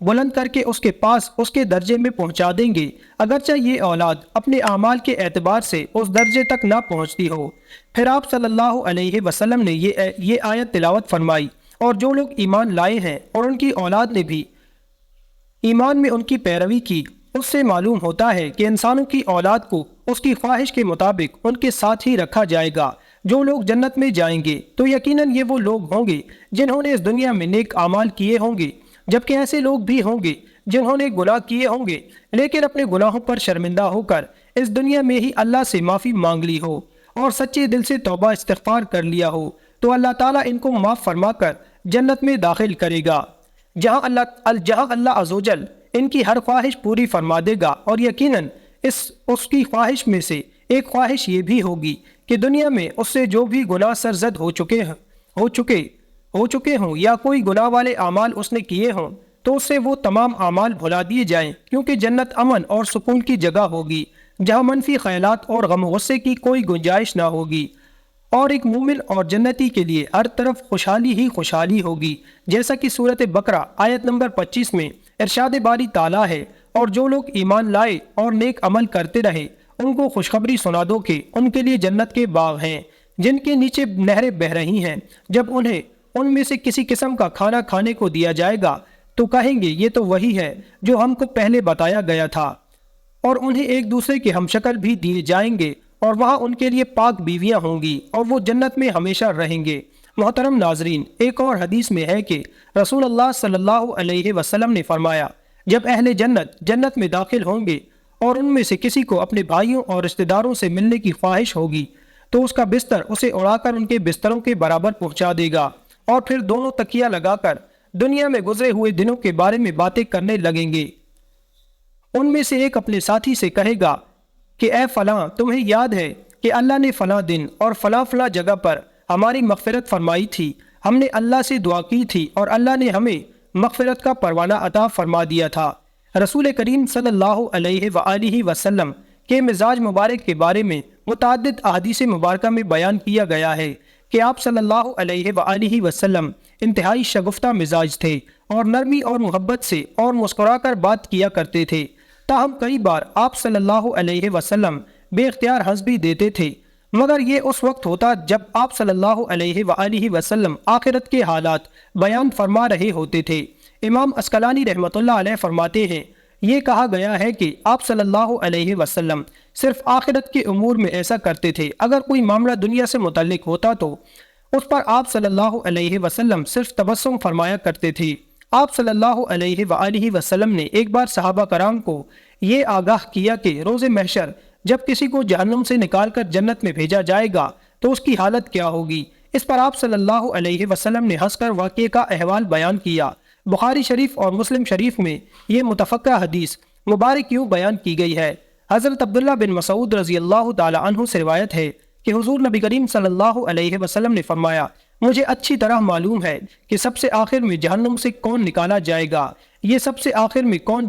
بلند کر کے اس کے پاس اس کے درجے میں پہنچا دیں گے، اگرچہ یہ اولاد اپنے اعمال کے اعتبار سے اس درجے تک نہ پہنچتی ہو۔ پھر آپ صلی اللہ علیہ وسلم نے یہ آیت تلاوت فرمائی، اور جو لوگ ایمان لائے ہیں اور ان کی اولاد نے بھی ایمان میں ان کی پیروی کی، اس سے معلوم ہوتا ہے کہ انسانوں کی اولاد کو اس کی خواہش کے مطابق ان کے ساتھ ہی رکھا جائے گا۔ جو لوگ جنت میں جائیں گے تو یقیناً یہ وہ لوگ ہوں گے جنہوں نے اس دنیا میں نیک اعمال کیے ہوں گے، جبکہ ایسے لوگ بھی ہوں گے جنہوں نے گناہ کیے ہوں گے لیکن اپنے گناہوں پر شرمندہ ہو کر اس دنیا میں ہی اللہ سے معافی مانگ لی ہو اور سچے دل سے توبہ استغفار کر لیا ہو، تو اللہ تعالیٰ ان کو معاف فرما کر جنت میں داخل کرے گا، جہاں اللہ عز و جل ان کی ہر خواہش پوری فرما دے گا۔ اور یقیناً اس کی خواہش میں سے ایک خواہش یہ بھی ہوگی کہ دنیا میں اس سے جو بھی گناہ سرزد ہو چکے ہوں یا کوئی گناہ والے اعمال اس نے کیے ہوں تو اس سے وہ تمام اعمال بھلا دیے جائیں، کیونکہ جنت امن اور سکون کی جگہ ہوگی جہاں منفی خیالات اور غم و غصے کی کوئی گنجائش نہ ہوگی، اور ایک مومن اور جنتی کے لیے ہر طرف خوشحالی ہی خوشحالی ہوگی، جیسا کہ سورۃ بقرہ آیت نمبر 25 میں ارشاد باری تعالیٰ ہے، اور جو لوگ ایمان لائے اور نیک عمل کرتے رہے ان کو خوشخبری سنا دو کہ ان کے لیے جنت کے باغ ہیں جن کے نیچے نہریں بہہ رہی ہیں، جب انہیں ان میں سے کسی قسم کا کھانا کھانے کو دیا جائے گا تو کہیں گے یہ تو وہی ہے جو ہم کو پہلے بتایا گیا تھا، اور انہیں ایک دوسرے کے ہمشکل بھی دیے جائیں گے، اور وہاں ان کے لیے پاک بیویاں ہوں گی اور وہ جنت میں ہمیشہ رہیں گے۔ محترم ناظرین، ایک اور حدیث میں ہے کہ رسول اللہ صلی اللہ علیہ وسلم نے فرمایا، جب اہل جنت میں داخل ہوں گے اور ان میں سے کسی کو اپنے بھائیوں اور رشتہ داروں سے ملنے کی خواہش ہوگی تو اس کا بستر اسے اڑا کر ان کے بستروں کے برابر پہنچا دے گا، اور پھر دونوں تکیہ لگا کر دنیا میں گزرے ہوئے دنوں کے بارے میں باتیں کرنے لگیں گے۔ ان میں سے ایک اپنے ساتھی سے کہے گا کہ اے فلاں، تمہیں یاد ہے کہ اللہ نے فلاں دن اور فلاں فلاں جگہ پر ہماری مغفرت فرمائی تھی، ہم نے اللہ سے دعا کی تھی اور اللہ نے ہمیں مغفرت کا پروانہ عطا فرما دیا تھا۔ رسول کریم صلی اللہ علیہ وآلہ وسلم کے مزاج مبارک کے بارے میں متعدد احادیث مبارکہ میں بیان کیا گیا ہے کہ آپ صلی اللہ علیہ وآلہ وسلم انتہائی شگفتہ مزاج تھے اور نرمی اور محبت سے اور مسکرا کر بات کیا کرتے تھے، تاہم کئی بار آپ صلی اللہ علیہ وسلم بے اختیار ہنس بھی دیتے تھے، مگر یہ اس وقت ہوتا جب آپ صلی اللہ علیہ وآلہ وسلم آخرت کے حالات بیان فرما رہے ہوتے تھے۔ امام عسقلانی رحمۃ اللہ علیہ فرماتے ہیں، یہ کہا گیا ہے کہ آپ صلی اللہ علیہ وسلم صرف آخرت کے امور میں ایسا کرتے تھے، اگر کوئی معاملہ دنیا سے متعلق ہوتا تو اس پر آپ صلی اللہ علیہ وسلم صرف تبسم فرمایا کرتے تھے۔ آپ صلی اللہ علیہ وآلہ وسلم نے ایک بار صحابہ کرام کو یہ آگاہ کیا کہ روز محشر جب کسی کو جہنم سے نکال کر جنت میں بھیجا جائے گا تو اس کی حالت کیا ہوگی۔ اس پر آپ صلی اللہ علیہ وسلم نے ہنس کر واقعے کا احوال بیان کیا۔ بخاری شریف اور مسلم شریف میں یہ متفقہ حدیث مبارک یوں بیان کی گئی ہے۔ حضرت عبداللہ بن مسعود رضی اللہ تعالی عنہ سے روایت ہے کہ حضور نبی کریم صلی اللہ علیہ وسلم نے فرمایا، مجھے اچھی طرح معلوم ہے کہ سب سے آخر میں جہنم سے کون نکالا جائے گا، یہ سب سے آخر میں کون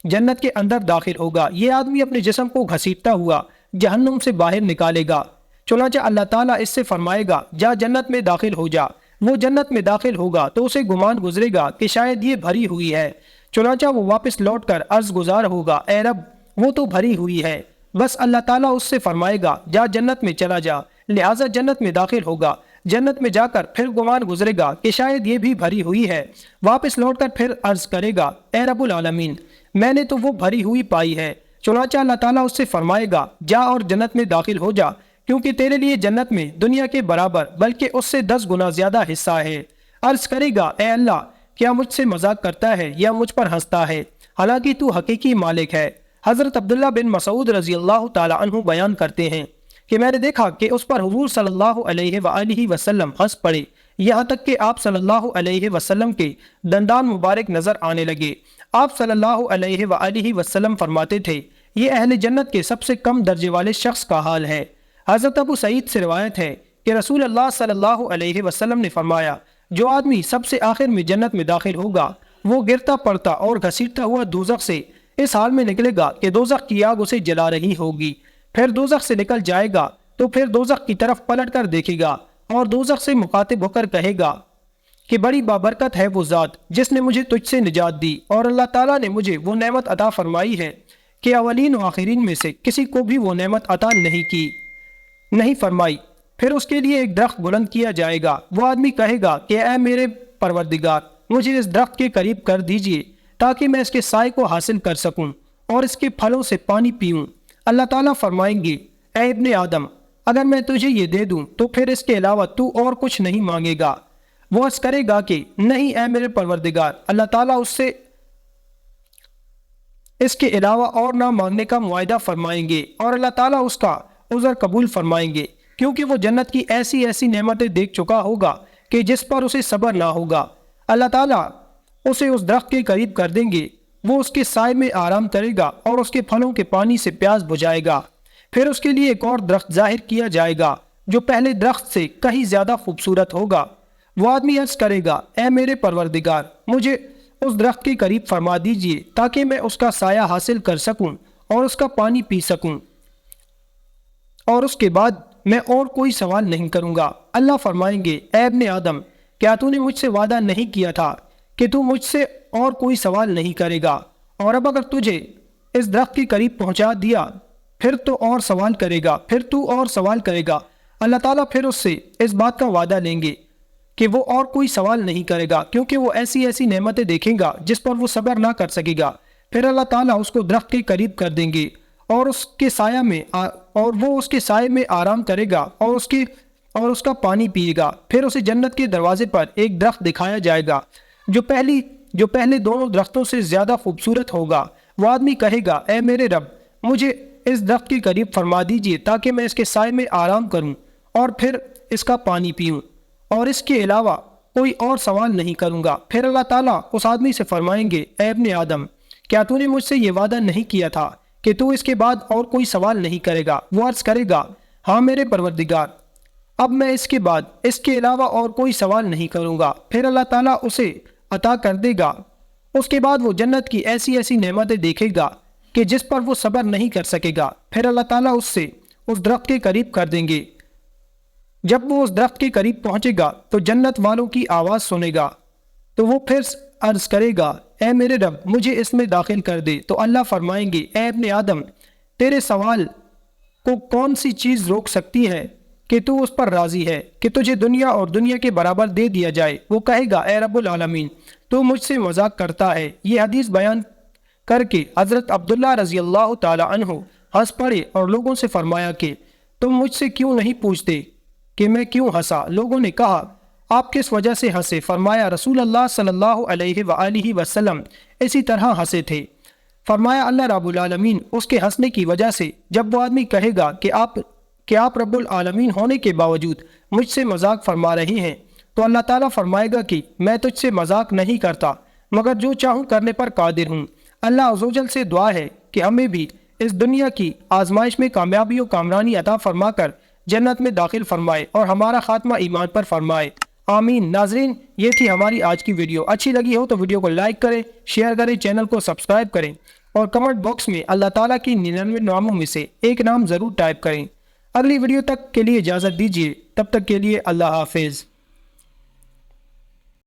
جنت کے اندر داخل ہوگا، یہ آدمی اپنے جسم کو گھسیٹتا ہوا جہنم سے باہر نکالے گا، چنانچہ اللہ تعالیٰ اس سے فرمائے گا جا جنت میں داخل ہو جا، وہ جنت میں داخل ہوگا تو اسے گمان گزرے گا کہ شاید یہ بھری ہوئی ہے، چنانچہ وہ واپس لوٹ کر عرض گزار ہوگا، اے رب وہ تو بھری ہوئی ہے، بس اللہ تعالیٰ اس سے فرمائے گا جا جنت میں چلا جا، لہٰذا جنت میں داخل ہوگا، جنت میں جا کر پھر گمان گزرے گا کہ شاید یہ بھی بھری ہوئی ہے، واپس لوٹ کر پھر عرض کرے گا، اے رب العالمین میں نے تو وہ بھری ہوئی پائی ہے، چنانچہ اللہ تعالیٰ اس سے فرمائے گا جا اور جنت میں داخل ہو جا، کیونکہ تیرے لیے جنت میں دنیا کے برابر بلکہ اس سے 10 گنا زیادہ حصہ ہے۔ عرض کرے گا، اے اللہ کیا مجھ سے مذاق کرتا ہے یا مجھ پر ہنستا ہے، حالانکہ تو حقیقی مالک ہے۔ حضرت عبداللہ بن مسعود رضی اللہ تعالی عنہ بیان کرتے ہیں کہ میں نے دیکھا کہ اس پر حضور صلی اللہ علیہ وآلہ وسلم ہنس پڑے، یہاں تک کہ آپ صلی اللہ علیہ وسلم کے دندان مبارک نظر آنے لگے۔ آپ صلی اللہ علیہ وآلہ وسلم فرماتے تھے، یہ اہل جنت کے سب سے کم درجے والے شخص کا حال ہے۔ حضرت ابو سعید سے روایت ہے کہ رسول اللہ صلی اللہ علیہ وسلم نے فرمایا، جو آدمی سب سے آخر میں جنت میں داخل ہوگا وہ گرتا پڑتا اور گھسیٹتا ہوا دوزخ سے اس حال میں نکلے گا کہ دوزخ کی آگ اسے جلا رہی ہوگی، پھر دوزخ سے نکل جائے گا تو پھر دوزخ کی طرف پلٹ کر دیکھے گا اور دوزخ سے مخاطب ہو کر کہے گا کہ بڑی بابرکت ہے وہ ذات جس نے مجھے تجھ سے نجات دی، اور اللہ تعالیٰ نے مجھے وہ نعمت عطا فرمائی ہے کہ اولین و آخرین میں سے کسی کو بھی وہ نعمت عطا نہیں فرمائی۔ پھر اس کے لیے ایک درخت بلند کیا جائے گا، وہ آدمی کہے گا کہ اے میرے پروردگار، مجھے اس درخت کے قریب کر دیجئے تاکہ میں اس کے سائے کو حاصل کر سکوں اور اس کے پھلوں سے پانی پیوں۔ اللہ تعالیٰ فرمائیں گے، اے ابن آدم، اگر میں تجھے یہ دے دوں تو پھر اس کے علاوہ تو اور کچھ نہیں مانگے گا؟ وہ عرض کرے گا کہ نہیں اے میرے پروردگار۔ اللہ تعالیٰ اس سے اس کے علاوہ اور نہ مانگنے کا معاہدہ فرمائیں گے، اور اللہ تعالیٰ اس کا عذر قبول فرمائیں گے، کیونکہ وہ جنت کی ایسی ایسی نعمتیں دیکھ چکا ہوگا کہ جس پر اسے صبر نہ ہوگا۔ اللہ تعالیٰ اسے اس درخت کے قریب کر دیں گے، وہ اس کے سائے میں آرام کرے گا اور اس کے پھلوں کے پانی سے پیاس بجھائے گا۔ پھر اس کے لیے ایک اور درخت ظاہر کیا جائے گا جو پہلے درخت سے کہیں زیادہ خوبصورت ہوگا۔ وہ آدمی عرض کرے گا، اے میرے پروردگار، مجھے اس درخت کے قریب فرما دیجئے تاکہ میں اس کا سایہ حاصل کر سکوں اور اس کا پانی پی سکوں، اور اس کے بعد میں اور کوئی سوال نہیں کروں گا۔ اللہ فرمائیں گے، اے ابن آدم، کیا تو نے مجھ سے وعدہ نہیں کیا تھا کہ تو مجھ سے اور کوئی سوال نہیں کرے گا؟ اور اب اگر تجھے اس درخت کے قریب پہنچا دیا پھر تو اور سوال کرے گا، پھر تو اور سوال کرے گا۔ اللہ تعالیٰ پھر اس سے اس بات کا وعدہ لیں گے کہ وہ اور کوئی سوال نہیں کرے گا، کیونکہ وہ ایسی ایسی نعمتیں دیکھیں گا جس پر وہ صبر نہ کر سکے گا۔ پھر اللہ تعالیٰ اس کو درخت کے قریب کر دیں گے اور وہ اس کے سائے میں آرام کرے گا اور اس کا پانی پیے گا۔ پھر اسے جنت کے دروازے پر ایک درخت دکھایا جائے گا جو پہلے دونوں درختوں سے زیادہ خوبصورت ہوگا۔ وہ آدمی کہے گا، اے میرے رب، مجھے اس درخت کے قریب فرما دیجئے تاکہ میں اس کے سائے میں آرام کروں اور پھر اس کا پانی پیوں، اور اس کے علاوہ کوئی اور سوال نہیں کروں گا۔ پھر اللہ تعالیٰ اس آدمی سے فرمائیں گے، اے ابن آدم، کیا تو نے مجھ سے یہ وعدہ نہیں کیا تھا کہ تو اس کے بعد اور کوئی سوال نہیں کرے گا؟ وہ عرض کرے گا، ہاں میرے پروردگار، اب میں اس کے بعد اس کے علاوہ اور کوئی سوال نہیں کروں گا۔ پھر اللہ تعالیٰ اسے عطا کر دے گا۔ اس کے بعد وہ جنت کی ایسی ایسی نعمتیں دیکھے گا کہ جس پر وہ صبر نہیں کر سکے گا۔ پھر اللہ تعالیٰ اس سے اس درخت کے قریب کر دیں گے۔ جب وہ اس درخت کے قریب پہنچے گا تو جنت والوں کی آواز سنے گا، تو وہ پھر عرض کرے گا، اے میرے رب، مجھے اس میں داخل کر دے۔ تو اللہ فرمائیں گے، اے ابن آدم، تیرے سوال کو کون سی چیز روک سکتی ہے کہ تو اس پر راضی ہے کہ تجھے دنیا اور دنیا کے برابر دے دیا جائے؟ وہ کہے گا، اے رب العالمین، تو مجھ سے مذاق کرتا ہے۔ یہ حدیث بیان کر کے حضرت عبداللہ رضی اللہ تعالی عنہ ہنس پڑے اور لوگوں سے فرمایا کہ تم مجھ سے کیوں نہیں پوچھتے کہ میں کیوں ہنسا؟ لوگوں نے کہا، آپ کس وجہ سے ہنسے؟ فرمایا، رسول اللہ صلی اللہ علیہ وآلہ وسلم اسی طرح ہنسے تھے۔ فرمایا، اللہ رب العالمین اس کے ہنسنے کی وجہ سے جب وہ آدمی کہے گا کہ آپ رب العالمین ہونے کے باوجود مجھ سے مذاق فرما رہے ہیں، تو اللہ تعالیٰ فرمائے گا کہ میں تجھ سے مذاق نہیں کرتا مگر جو چاہوں کرنے پر قادر ہوں۔ اللہ عزوجل سے دعا ہے کہ ہمیں بھی اس دنیا کی آزمائش میں کامیابی و کامرانی عطا فرما کر جنت میں داخل فرمائے اور ہمارا خاتمہ ایمان پر فرمائے، آمین۔ ناظرین، یہ تھی ہماری آج کی ویڈیو۔ اچھی لگی ہو تو ویڈیو کو لائک کریں، شیئر کریں، چینل کو سبسکرائب کریں اور کمنٹ باکس میں اللہ تعالیٰ کی 99 ناموں میں سے ایک نام ضرور ٹائپ کریں۔ اگلی ویڈیو تک کے لیے اجازت دیجیے، تب تک کے لیے اللہ حافظ۔